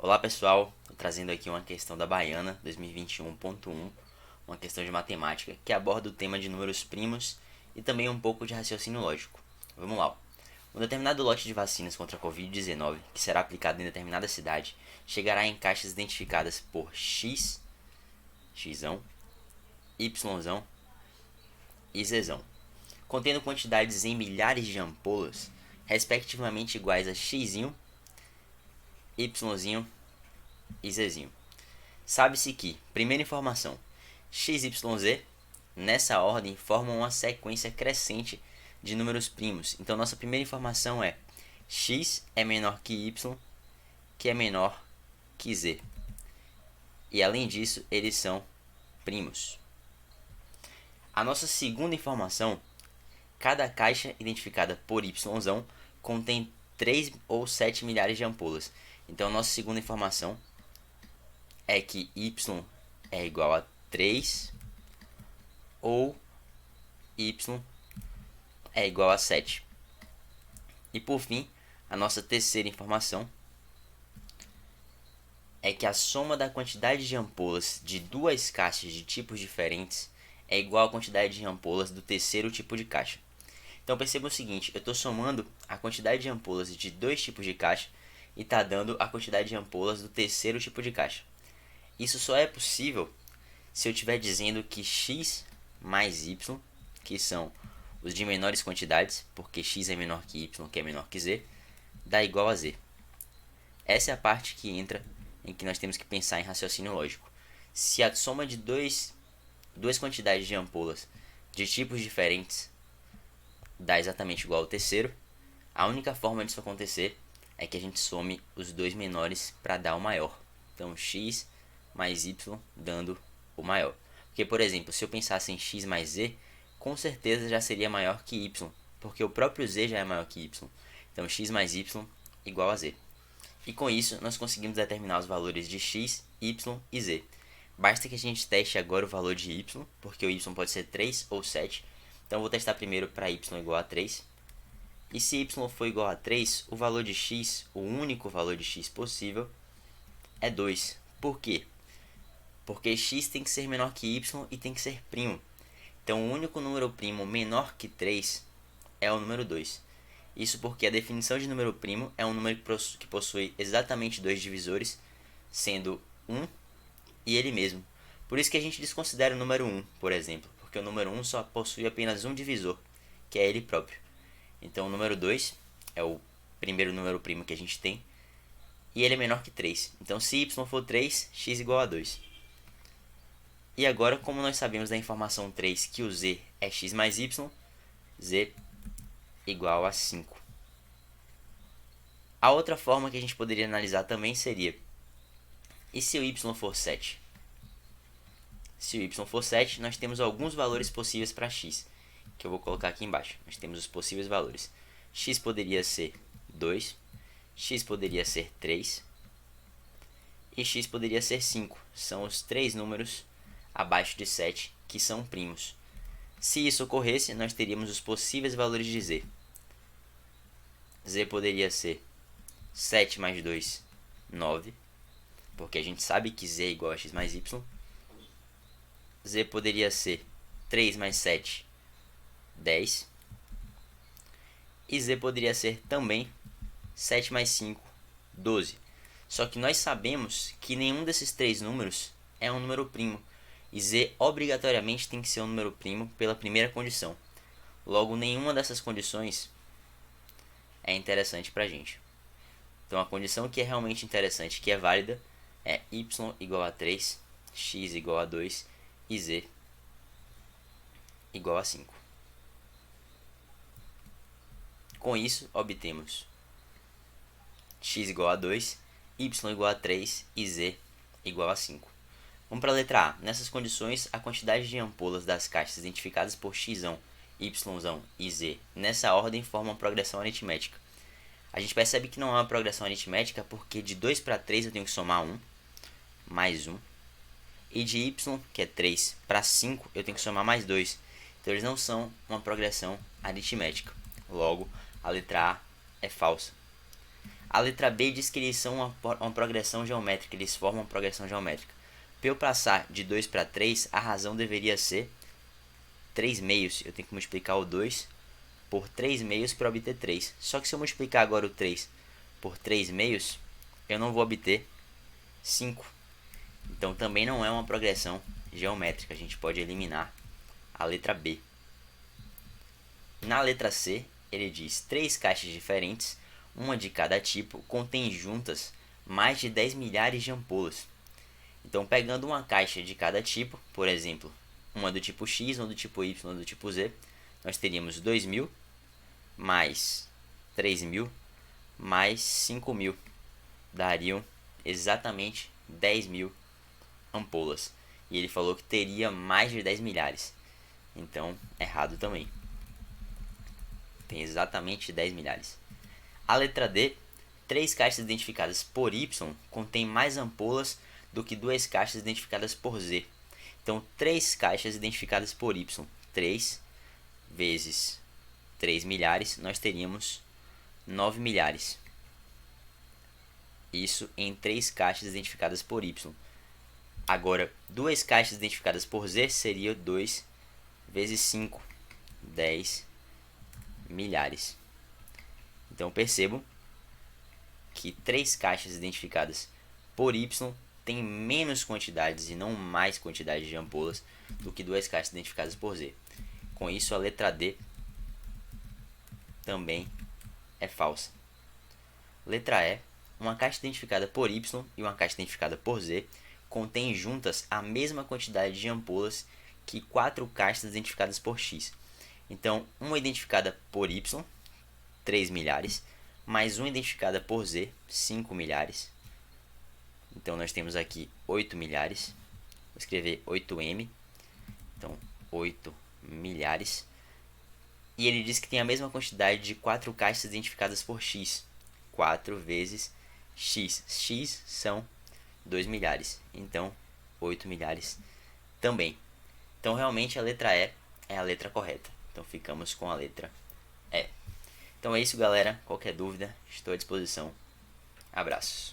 Olá pessoal, estou trazendo aqui uma questão da Baiana 2021.1, uma questão de matemática que aborda o tema de números primos e também um pouco de raciocínio lógico. Vamos lá. Um determinado lote de vacinas contra a Covid-19 que será aplicado em determinada cidade chegará em caixas identificadas por X, Xão, Yzão e Zão, contendo quantidades em milhares de ampolas, respectivamente iguais a Xzinho, Yzinho e Zzinho. Sabe-se que, primeira informação, x, y, z, nessa ordem, formam uma sequência crescente de números primos. Então, nossa primeira informação é x é menor que y, que é menor que z. E, além disso, eles são primos. A nossa segunda informação, cada caixa identificada por y contém 3 ou 7 milhares de ampolas. Então, nossa segunda informação é que y é igual a 3 ou y é igual a 7. E por fim, a nossa terceira informação é que a soma da quantidade de ampolas de duas caixas de tipos diferentes é igual à quantidade de ampolas do terceiro tipo de caixa. Então perceba o seguinte, eu estou somando a quantidade de ampolas de dois tipos de caixa e está dando a quantidade de ampolas do terceiro tipo de caixa. Isso só é possível se eu estiver dizendo que x mais y, que são os de menores quantidades, porque x é menor que y, que é menor que z, dá igual a z. Essa é a parte que entra em que nós temos que pensar em raciocínio lógico. Se a soma de duas quantidades de ampolas de tipos diferentes dá exatamente igual ao terceiro, a única forma disso acontecer é que a gente some os dois menores para dar o maior. Então, x mais y dando o maior. Porque, por exemplo, se eu pensasse em x mais z, com certeza já seria maior que y, porque o próprio z já é maior que y. Então, x mais y igual a z. E com isso, nós conseguimos determinar os valores de x, y e z. Basta que a gente teste agora o valor de y, porque o y pode ser 3 ou 7. Então, eu vou testar primeiro para y igual a 3. E se y for igual a 3, o valor de x, o único valor de x possível, é 2. Por quê? Porque x tem que ser menor que y e tem que ser primo. Então, o único número primo menor que 3 é o número 2. Isso porque a definição de número primo é um número que possui exatamente dois divisores, sendo 1 e ele mesmo. Por isso que a gente desconsidera o número 1, por exemplo, porque o número 1 só possui apenas um divisor, que é ele próprio. Então, o número 2 é o primeiro número primo que a gente tem, e ele é menor que 3. Então, se y for 3, x igual a 2. E agora, como nós sabemos da informação 3 que o z é x mais y, z igual a 5. A outra forma que a gente poderia analisar também seria, e se o y for 7? Se o y for 7, nós temos alguns valores possíveis para x, que eu vou colocar aqui embaixo. Nós temos os possíveis valores. X poderia ser 2, x poderia ser 3 e x poderia ser 5. São os três números abaixo de 7 que são primos. Se isso ocorresse, nós teríamos os possíveis valores de z. Z poderia ser 7 mais 2, 9, porque a gente sabe que z é igual a x mais y. Z poderia ser 3 mais 7, 10. E z poderia ser também 7 mais 5, 12. Só que nós sabemos que nenhum desses três números é um número primo. E z obrigatoriamente tem que ser um número primo pela primeira condição. Logo, nenhuma dessas condições é interessante para a gente. Então, a condição que é realmente interessante, que é válida, é y igual a 3, x igual a 2 e z igual a 5. Com isso, obtemos x igual a 2, y igual a 3 e z igual a 5. Vamos para a letra A. Nessas condições, a quantidade de ampolas das caixas identificadas por x, y e z nessa ordem forma uma progressão aritmética. A gente percebe que não é uma progressão aritmética porque de 2 para 3 eu tenho que somar 1, mais 1. E de y, que é 3, para 5 eu tenho que somar mais 2. Então eles não são uma progressão aritmética. Logo, a letra A é falsa. A letra B diz que eles são uma progressão geométrica, eles formam uma progressão geométrica. Para eu passar de 2 para 3, a razão deveria ser 3 meios. Eu tenho que multiplicar o 2 por 3 meios para obter 3. Só que se eu multiplicar agora o 3 por 3 meios, eu não vou obter 5. Então também não é uma progressão geométrica. A gente pode eliminar a letra B. Na letra C, ele diz 3 caixas diferentes, uma de cada tipo, contém juntas mais de 10 milhares de ampolas. Então, pegando uma caixa de cada tipo, por exemplo, uma do tipo X, uma do tipo Y, uma do tipo Z, nós teríamos 2.000 mais 3.000 mais 5.000. Dariam exatamente 10.000 ampolas. E ele falou que teria mais de 10 milhares. Então, errado também. Tem exatamente 10 milhares. A letra D, 3 caixas identificadas por Y contém mais ampolas do que 2 caixas identificadas por Z. Então, 3 caixas identificadas por Y, 3 vezes 3 milhares, nós teríamos 9 milhares. Isso em 3 caixas identificadas por Y. Agora, 2 caixas identificadas por Z seria 2 vezes 5, 10 milhares. Então, percebam que 3 caixas identificadas por Y tem menos quantidades e não mais quantidade de ampolas do que 2 caixas identificadas por Z. Com isso, a letra D também é falsa. Letra E, uma caixa identificada por Y e uma caixa identificada por Z contém juntas a mesma quantidade de ampolas que 4 caixas identificadas por X. Então, uma identificada por Y, 3 milhares, mais uma identificada por Z, 5 milhares. Então, nós temos aqui 8 milhares. Vou escrever 8M. Então, 8 milhares. E ele diz que tem a mesma quantidade de 4 caixas identificadas por X. 4 vezes X. X são 2 milhares. Então, 8 milhares também. Então, realmente, a letra E é a letra correta. Então, ficamos com a letra E. Então é isso, galera. Qualquer dúvida, estou à disposição. Abraços.